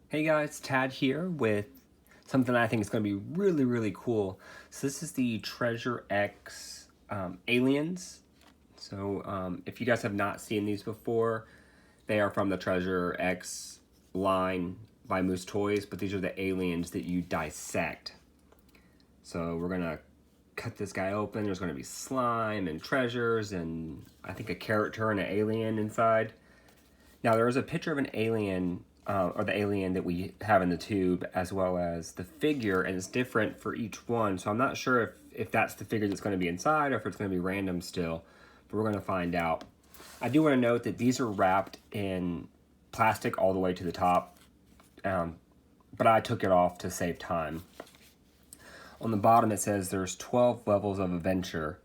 Hey guys, Tad here with something I think is going to be really cool. So this is the TreasureX aliens. So if you guys have not seen these before, they are from the TreasureX line by Moose Toys, but these are the aliens that you dissect. So we're going to cut this guy open. There's going to be slime and treasures and I think a character and an alien inside. Now there is a picture of an alien or the alien that we have in the tube, as well as the figure, and it's different for each one. So I'm not sure if that's the figure that's going to be inside or if it's going to be random still, but we're going to find out. I do want to note that these are wrapped in plastic all the way to the top, but I took it off to save time. On the bottom it says there's 12 levels of adventure,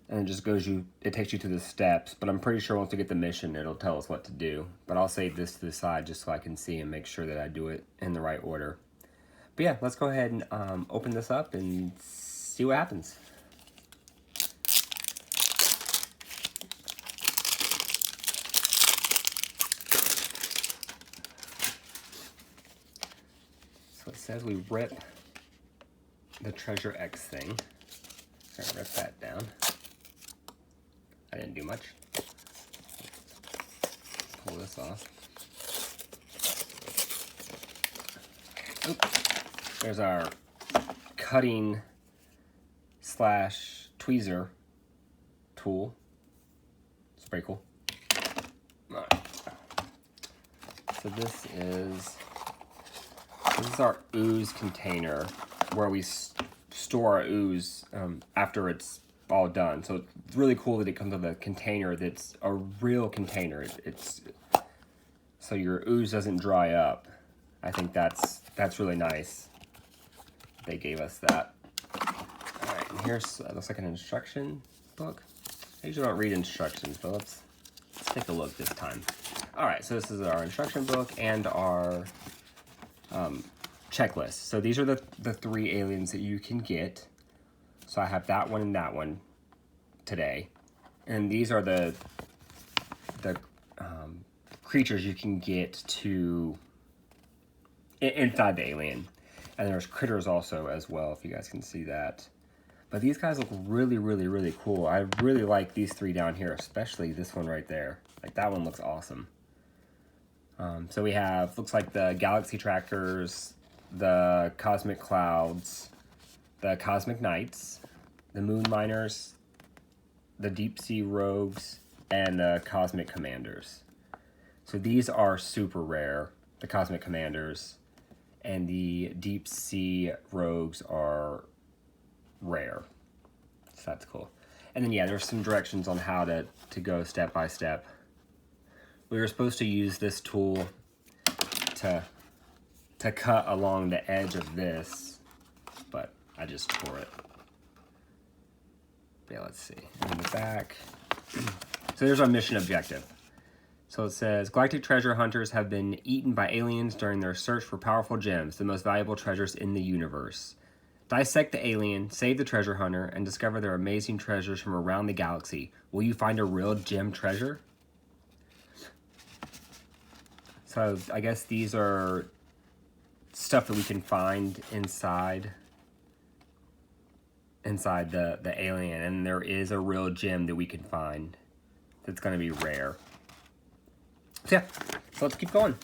and it takes you to the steps, but I'm pretty sure once we get the mission, it'll tell us what to do. But I'll save this to the side just so I can see and make sure that I do it in the right order. But yeah, let's go ahead and open this up and see what happens. So it says we rip the TreasureX thing. I'm gonna rip that down. I didn't do much. Pull this off. Oops. There's our cutting / tweezer tool. It's pretty cool. All right. So this is our ooze container where we store our ooze after it's all done. So it's really cool that it comes with a container that's a real container. So your ooze doesn't dry up. I think that's really nice. They gave us that. All right, and here's looks like an instruction book. I usually don't read instructions, but let's take a look this time. All right, so this is our instruction book and our checklist. So these are the 3 aliens that you can get. So I have that one and that one today, and these are the creatures you can get to inside the alien. And there's critters also as well, if you guys can see that. But these guys look really cool. I really like these 3 down here, especially this one right there. Like, that one looks awesome. So we have, looks like the galaxy trackers, the cosmic clouds, the cosmic knights, the moon miners, the deep sea rogues, and the cosmic commanders. So these are super rare, the cosmic commanders, and the deep sea rogues are rare. So that's cool. And then yeah, there's some directions on how to go step by step. We were supposed to use this tool to cut along the edge of this, but I just tore it. Yeah, let's see. In the back. So there's our mission objective. So it says, galactic treasure hunters have been eaten by aliens during their search for powerful gems, the most valuable treasures in the universe. Dissect the alien, save the treasure hunter, and discover their amazing treasures from around the galaxy. Will you find a real gem treasure? So I guess these are stuff that we can find inside the alien, and there is a real gem that we can find that's going to be rare. So yeah, so let's keep going.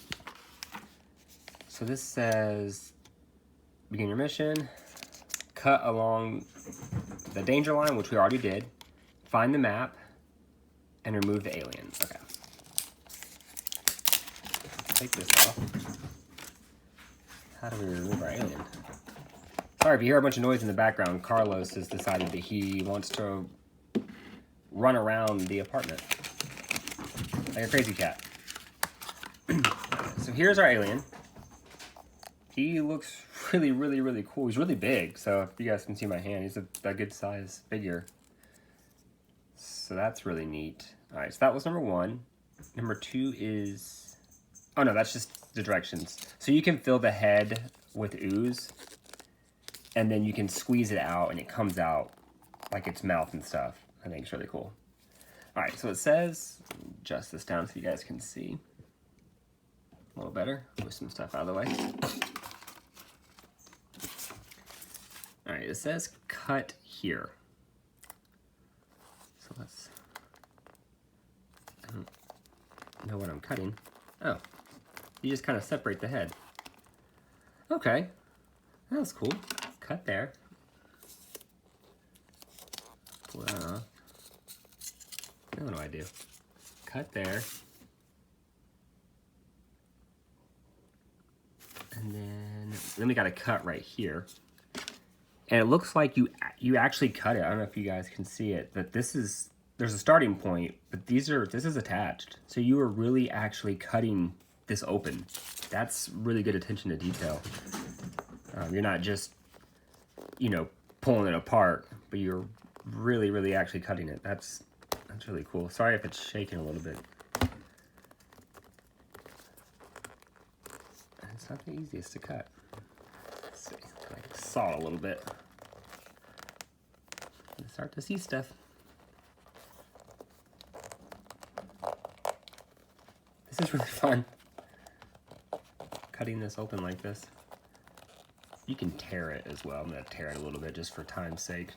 So this says, begin your mission, cut along the danger line, which we already did, find the map, and remove the alien. Okay. Take this off. How do we remove our alien? Sorry if you hear a bunch of noise in the background. Carlos has decided that he wants to run around the apartment like a crazy cat. So here's our alien. He looks really cool. He's really big, so if you guys can see my hand, he's a good size figure. So that's really neat. All right, so that was number 1. Number 2 is, oh no, that's just the directions. So you can fill the head with ooze, and then you can squeeze it out and it comes out like its mouth and stuff. I think it's really cool. All right, so it says, adjust this down so you guys can see. a little better. Move some stuff out of the way. All right, it says cut here. So let's, I don't know what I'm cutting. Oh, you just kind of separate the head. Okay, that was cool. Cut there. Pull that off. Now what do I do? Cut there. And then we got a cut right here. And it looks like you actually cut it. I don't know if you guys can see it, but there's a starting point, but this is attached. So you are really actually cutting this open. That's really good attention to detail. You're not just, you know, pulling it apart, but you're really, really actually cutting it. That's really cool. Sorry if it's shaking a little bit. And it's not the easiest to cut. Let's see, I can saw a little bit. And start to see stuff. This is really fun. Cutting this open like this. You can tear it as well. I'm gonna tear it a little bit just for time's sake.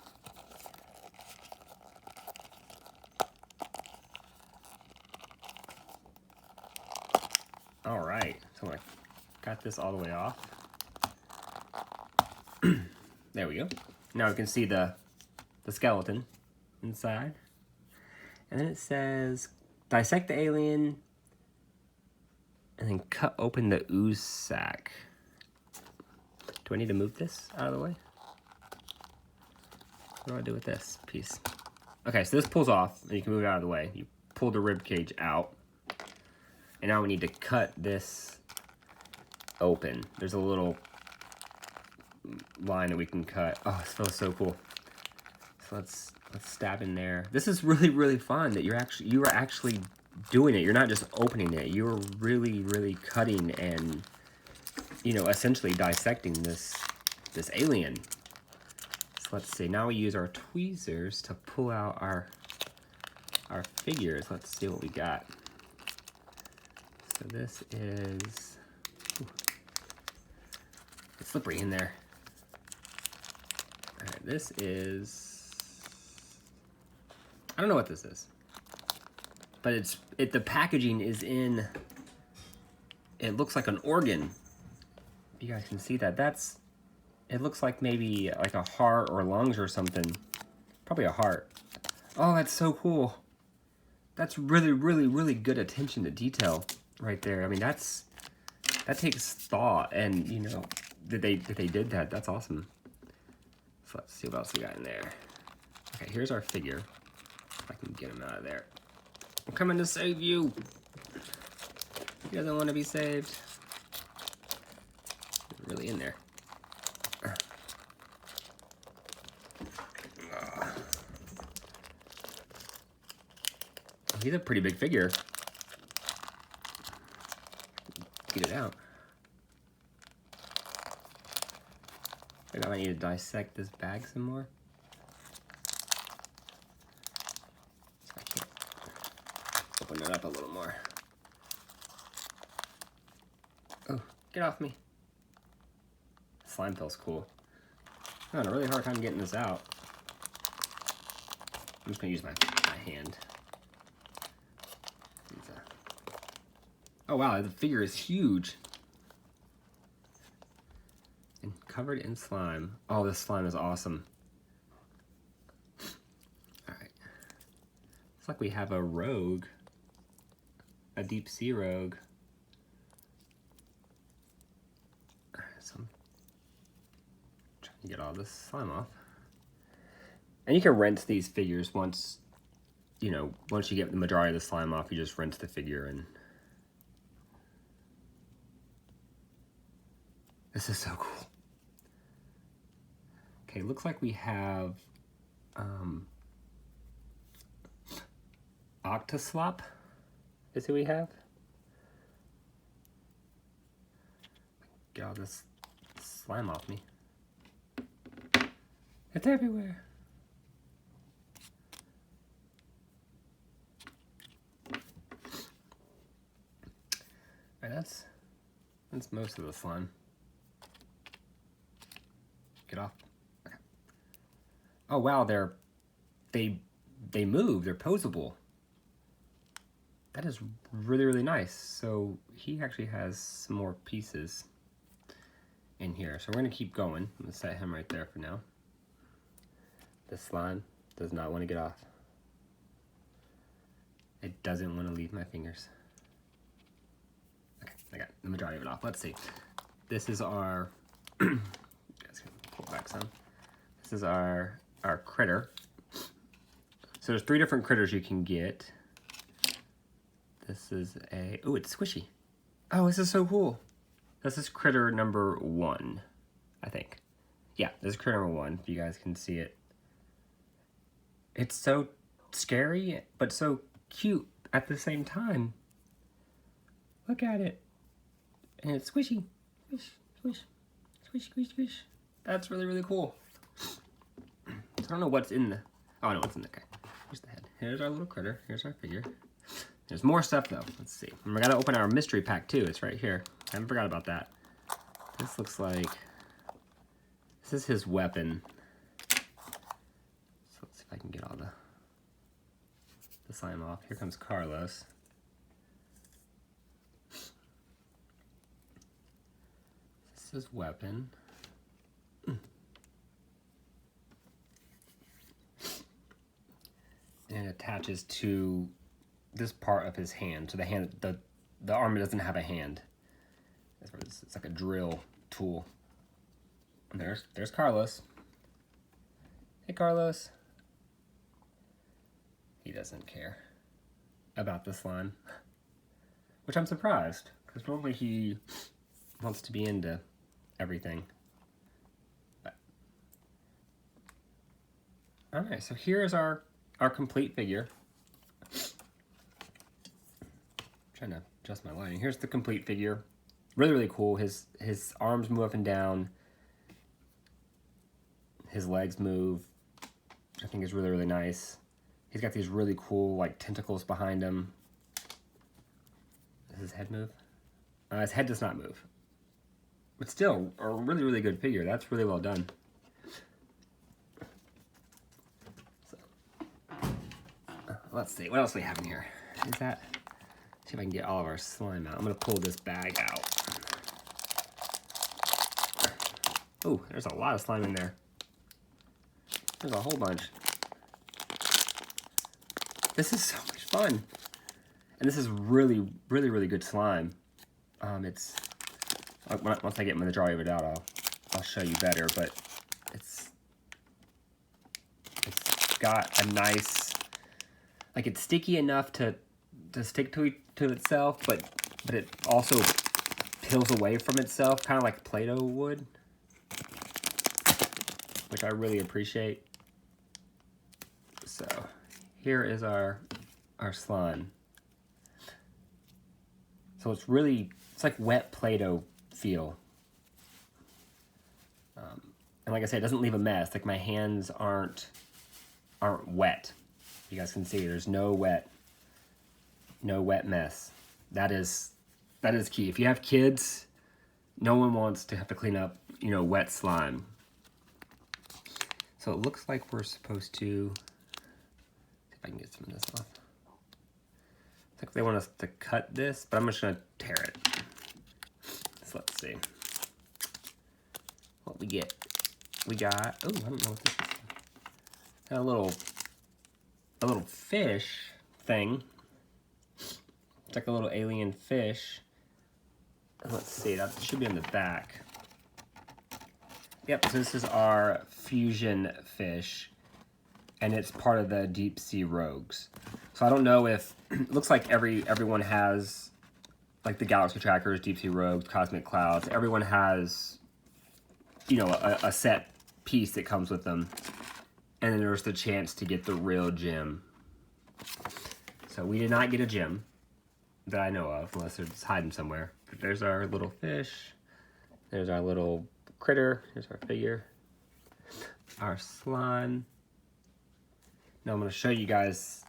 All right, so I got this all the way off. There we go. Now we can see the skeleton inside. And then it says, dissect the alien, and then cut open the ooze sac. Do I need to move this out of the way? What do I do with this piece? Okay, so this pulls off, and you can move it out of the way. You pull the rib cage out. And now we need to cut this open. There's a little line that we can cut. Oh, this feels so cool. So let's stab in there. This is really, really fun that you are actually doing it. You're not just opening it. You're really, really cutting and, you know, essentially dissecting this alien. So let's see. Now we use our tweezers to pull out our figures. Let's see what we got. So this is, it's slippery in there. All right, this is, I don't know what this is, but the packaging is in, it looks like an organ. You guys can see that. It looks like maybe like a heart or lungs or something. Probably a heart. Oh, that's so cool. That's really, really, really good attention to detail right there. I mean, that takes thought, and you know that they did that. That's awesome. So let's see what else we got in there. Okay, here's our figure. If I can get him out of there. I'm coming to save you. He doesn't want to be saved. He's really in there. He's a pretty big figure. Get it out. I think I might need to dissect this bag some more. So I can't open it up a little more. Oh, get off me. Slime feels cool. I'm having a really hard time getting this out. I'm just gonna use my hand. Oh wow, the figure is huge. And covered in slime. Oh, this slime is awesome. Alright. Looks like we have a rogue. A deep sea rogue. So I'm trying to get all this slime off. And you can rinse these figures once you get the majority of the slime off, you just rinse the figure and this is so cool. Okay, looks like we have Octoslop is who we have. Get all this slime off me. It's everywhere. Alright, That's most of the slime. Get off. Okay. Oh wow, they move. They're posable. That is really, really nice. So he actually has some more pieces in here. So we're gonna keep going. I'm gonna set him right there for now. This slime does not want to get off. It doesn't want to leave my fingers. Okay, I got the majority of it off. Let's see. This is our, guys can pull it back some. This is our critter. So there's 3 different critters you can get. This is a, oh, it's squishy. Oh, this is so cool. This is critter number 1, I think. Yeah, this is critter number 1, if you guys can see it. It's so scary, but so cute at the same time. Look at it. And it's squishy. Squish, squish, squish, squish, squish. That's really, really cool. I don't know what's in the, oh, I know what's in the, okay. Here's the head. Here's our little critter. Here's our figure. There's more stuff though. Let's see. And we gotta open our mystery pack too. It's right here. I haven't forgot about that. This looks like, this is his weapon. So let's see if I can get all the slime off. Here comes Carlos. This is his weapon. And it attaches to this part of his hand. So the hand, the arm doesn't have a hand. It's like a drill tool. And there's Carlos. Hey, Carlos. He doesn't care about the slime, which I'm surprised, because normally he wants to be into everything. But, all right, so here's our complete figure. Trying to adjust my lighting. Here's the complete figure. Really, really cool. His arms move up and down. His legs move, which I think is really, really nice. He's got these really cool, like, tentacles behind him. Does his head move? His head does not move. But still, a really, really good figure. That's really well done. So, let's see. What else do we have in here? Is that... See if I can get all of our slime out. I'm going to pull this bag out. Oh, there's a lot of slime in there. There's a whole bunch. This is so much fun. And this is really, really, really good slime. It's, once I get the majority of it out, I'll show you better, but it's got a nice, like, it's sticky enough to stick to itself, but it also peels away from itself, kind of like Play-Doh would, which I really appreciate. So here is our slime. So it's like wet Play-Doh feel. And like I said, it doesn't leave a mess. Like, my hands aren't wet. You guys can see there's no wet mess. That is key. If you have kids, no one wants to have to clean up, wet slime. So it looks like we're supposed to, see if I can get some of this off. Looks like they want us to cut this, but I'm just gonna tear it. So let's see what we get. We got, oh, I don't know what this is. Got a little fish thing. It's like a little alien fish. Let's see, that should be on the back. Yep, so this is our fusion fish, and it's part of the deep sea rogues. So I don't know if, it looks like everyone has, like the Galaxy Trackers, Deep Sea Rogues, Cosmic Clouds, everyone has, a set piece that comes with them. And then there's the chance to get the real gem. So we did not get a gem that I know of, unless it's hiding somewhere. But there's our little fish. There's our little critter. Here's our figure. Our slime. Now I'm going to show you guys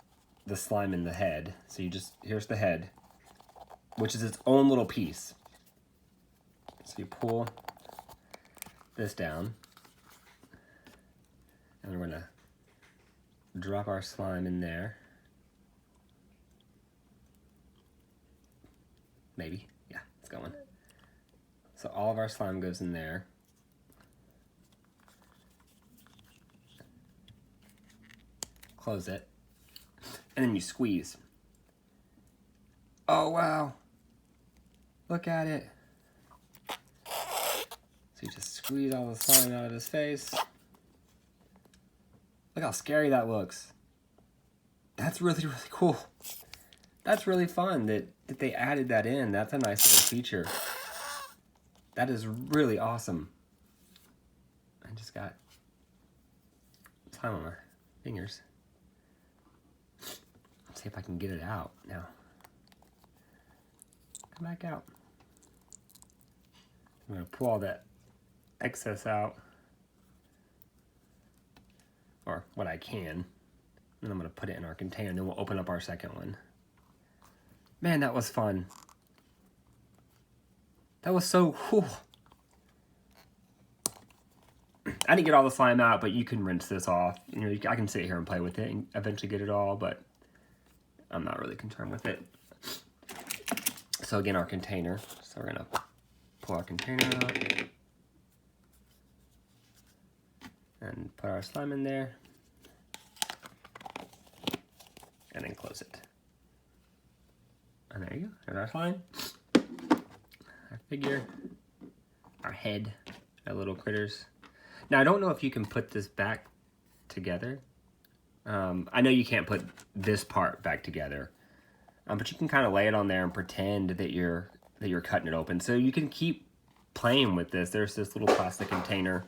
the slime in the head. So here's the head, which is its own little piece. So you pull this down, and we're gonna drop our slime in there. Maybe, yeah, it's going. So all of our slime goes in there. Close it, and then you squeeze. Oh wow, look at it. So you just squeeze all the slime out of his face. Look how scary that looks. That's really, really cool. That's really fun that they added that in. That's a nice little feature. That is really awesome. I just got slime on my fingers. Let's see if I can get it out now. Come back out. I'm gonna pull all that excess out, or what I can, and I'm gonna put it in our container, and then we'll open up our second one. Man, that was fun. That was so cool. I didn't get all the slime out, but you can rinse this off. You know, I can sit here and play with it and eventually get it all, but I'm not really concerned with it. So again, our container. So we're gonna pull our container out and put our slime in there, and then close it. And there you go, there's our slime, our figure, our head, our little critters. Now I don't know if you can put this back together. I know you can't put this part back together, but you can kind of lay it on there and pretend that you're cutting it open. So you can keep playing with this. There's this little plastic container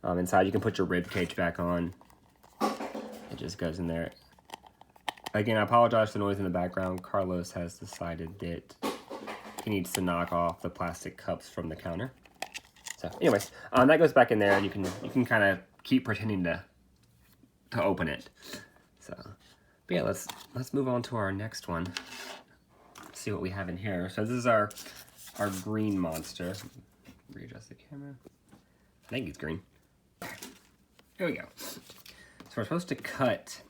inside. You can put your rib cage back on. It just goes in there. Again, I apologize for the noise in the background. Carlos has decided that he needs to knock off the plastic cups from the counter. So anyways, that goes back in there, and you can kind of keep pretending to open it. So, but yeah, let's move on to our next one. Let's see what we have in here. So this is our green monster. Readjust the camera. I think he's green. Here we go. So we're supposed to cut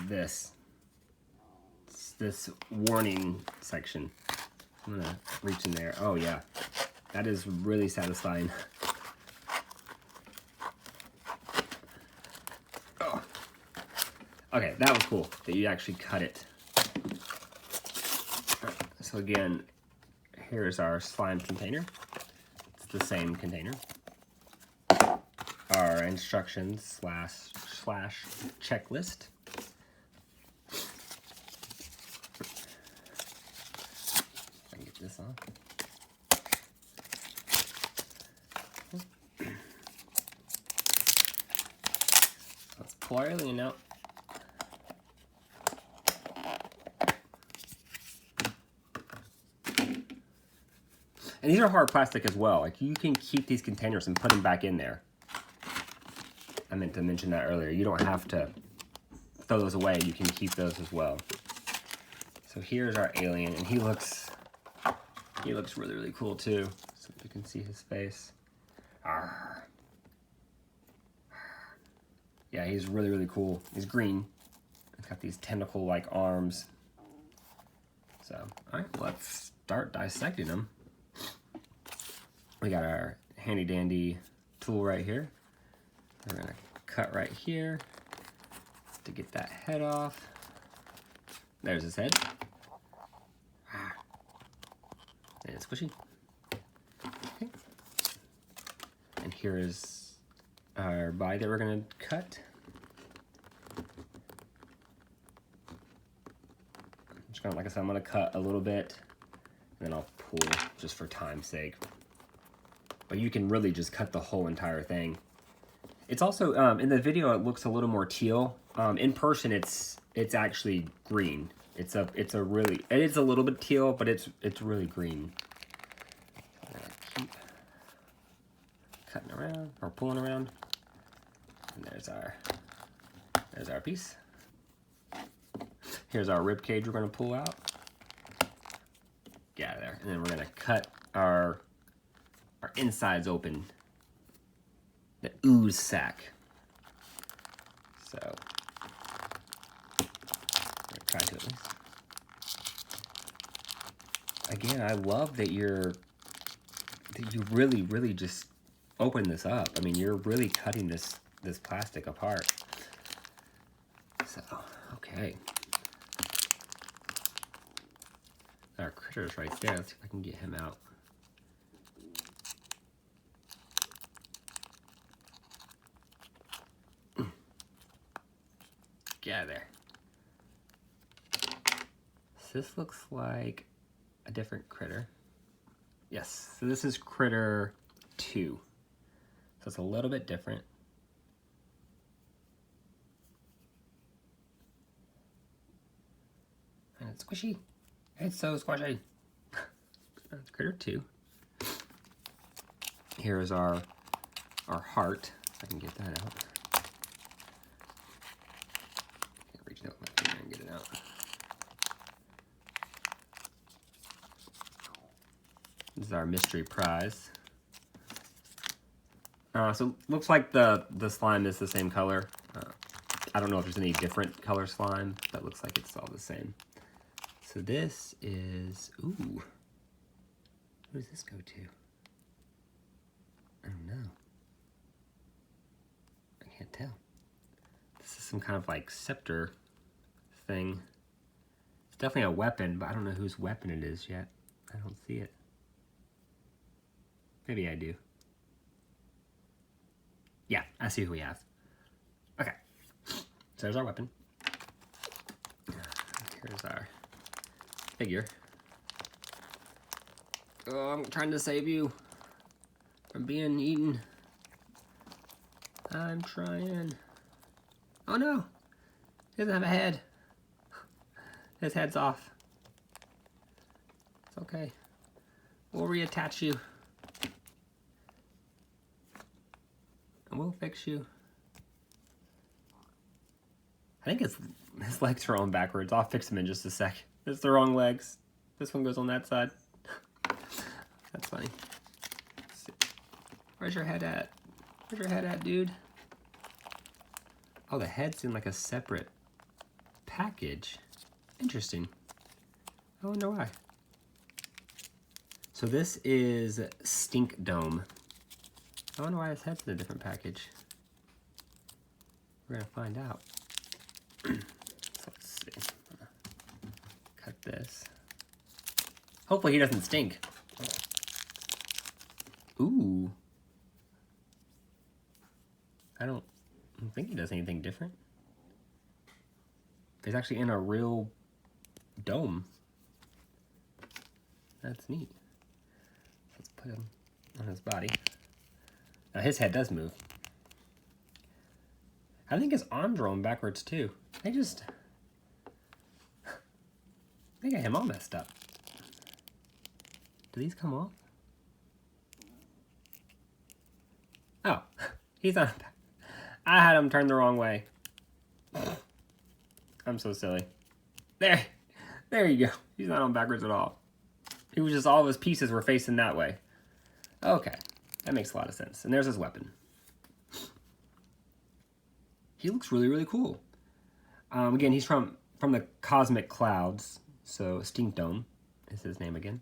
this warning section. I'm gonna reach in there. Oh yeah, that is really satisfying. Oh. Okay, that was cool that you actually cut it. So again, here's our slime container. It's the same container. Our instructions slash checklist. I can get this on. Let's pull our alien out. And these are hard plastic as well. Like, you can keep these containers and put them back in there. I meant to mention that earlier. You don't have to throw those away. You can keep those as well. So here's our alien, and he looks really, really cool too. So if you can see his face. Arr. Yeah, he's really, really cool. He's green. He's got these tentacle-like arms. So, all right, let's start dissecting him. We got our handy-dandy tool right here. We're gonna cut right here to get that head off. There's his head. And it's squishy. Okay. And here is our body that we're gonna cut. I'm just gonna, like I said, I'm gonna cut a little bit, and then I'll pull just for time's sake. But you can really just cut the whole entire thing. It's also, in the video, it looks a little more teal. In person, it's actually green. It is a little bit teal, but it's really green. I'm gonna keep cutting around, or pulling around. And there's our piece. Here's our rib cage we're gonna pull out. Get out of there. And then we're gonna cut our insides open. The ooze sac. So try to at least. Again, I love that you really just open this up. I mean, you're really cutting this plastic apart. So, okay. Our critter's right there. Let's see if I can get him out. Get out of there. So this looks like a different critter. Yes, so this is critter 2. So it's a little bit different. And it's squishy. It's so squishy. That's critter 2. Here is our heart. If I can get that out. Reach out with my finger and get it out. This is our mystery prize. So looks like the slime is the same color. I don't know if there's any different color slime, but looks like it's all the same. So this is, ooh, who does this go to? I don't know. I can't tell. This is some kind of like scepter thing. It's definitely a weapon, but I don't know whose weapon it is yet. I don't see it. Maybe I do. Yeah, I see who we have. Okay. So there's our weapon. Here's our figure. Oh, I'm trying to save you from being eaten. I'm trying. Oh no! He doesn't have a head. His head's off. It's okay. We'll reattach you. And we'll fix you. I think his legs are on backwards. I'll fix him in just a sec. It's the wrong legs. This one goes on that side. That's funny. Where's your head at? Where's your head at, dude? Oh, the head's in like a separate package. Interesting. I wonder why. So this is Stink Dome. I wonder why his head's in a different package. We're gonna find out. So let's see. Cut this. Hopefully he doesn't stink. Ooh. I don't think he does anything different. He's actually in a real dome. That's neat. Let's put him on his body. Now his head does move. I think his arms are on backwards too. I think I have him all messed up. Do these come off? Oh, he's on. I had him turned the wrong way. I'm so silly. There you go. He's not on backwards at all. He was just, all of his pieces were facing that way. Okay, that makes a lot of sense. And there's his weapon. He looks really, really cool. Again, he's from the Cosmic Clouds, so Stink Dome is his name again.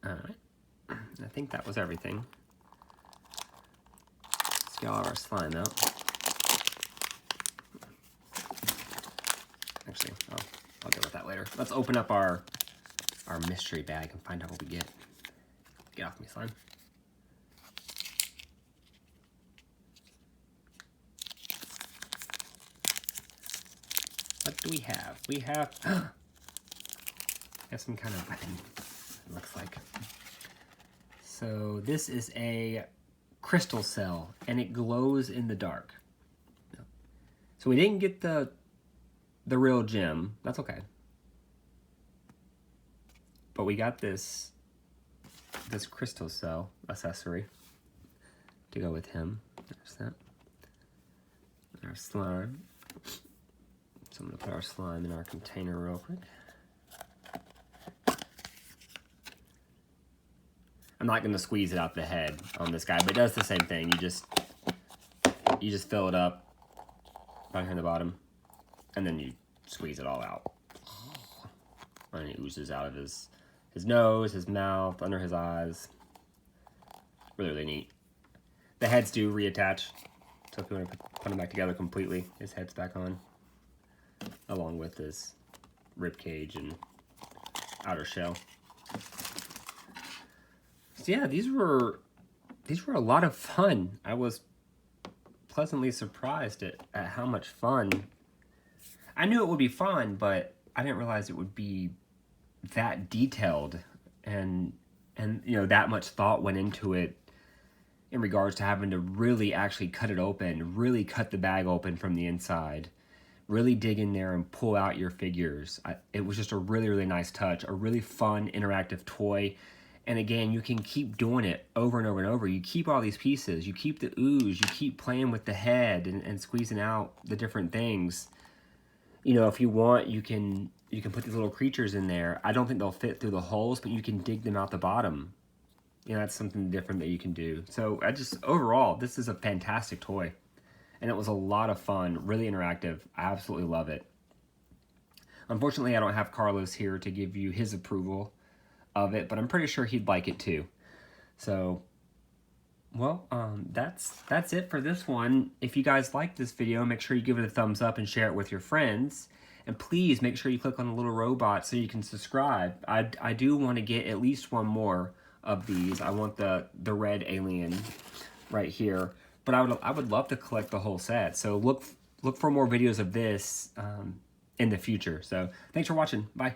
All right, I think that was everything. Let's get all of our slime out. Actually, I'll deal with that later. Let's open up our mystery bag and find out what we get. Get off me, slime. What do we have? We have some kind of weapon, it looks like. So this is a crystal cell, and it glows in the dark. So we didn't get the real gem. That's okay. But we got this crystal cell accessory to go with him. There's that. And our slime. So I'm gonna put our slime in our container real quick. I'm not going to squeeze it out the head on this guy, but it does the same thing. You just fill it up right here in the bottom, and then you squeeze it all out. And it oozes out of his nose, his mouth, under his eyes. Really, really neat. The heads do reattach, so if you want to put them back together completely, his head's back on, along with his rib cage and outer shell. So yeah, these were a lot of fun. I was pleasantly surprised at how much fun. I knew it would be fun, but I didn't realize it would be that detailed and you know, that much thought went into it in regards to having to really actually cut it open, really cut the bag open from the inside, really dig in there and pull out your figures. It was just a really, really nice touch, a really fun interactive toy. And again, you can keep doing it over and over and over. You keep all these pieces, you keep the ooze, you keep playing with the head and squeezing out the different things. You know, if you want, you can put these little creatures in there. I don't think they'll fit through the holes, but you can dig them out the bottom. You know, that's something different that you can do. So overall, this is a fantastic toy. And it was a lot of fun, really interactive. I absolutely love it. Unfortunately, I don't have Carlos here to give you his approval of it, but I'm pretty sure he'd like it too. So, well, that's it for this one. If you guys like this video, make sure you give it a thumbs up and share it with your friends. And please make sure you click on the little robot so you can subscribe. I do want to get at least one more of these. I want the red alien right here. But I would love to collect the whole set. So look for more videos of this in the future. So thanks for watching. Bye.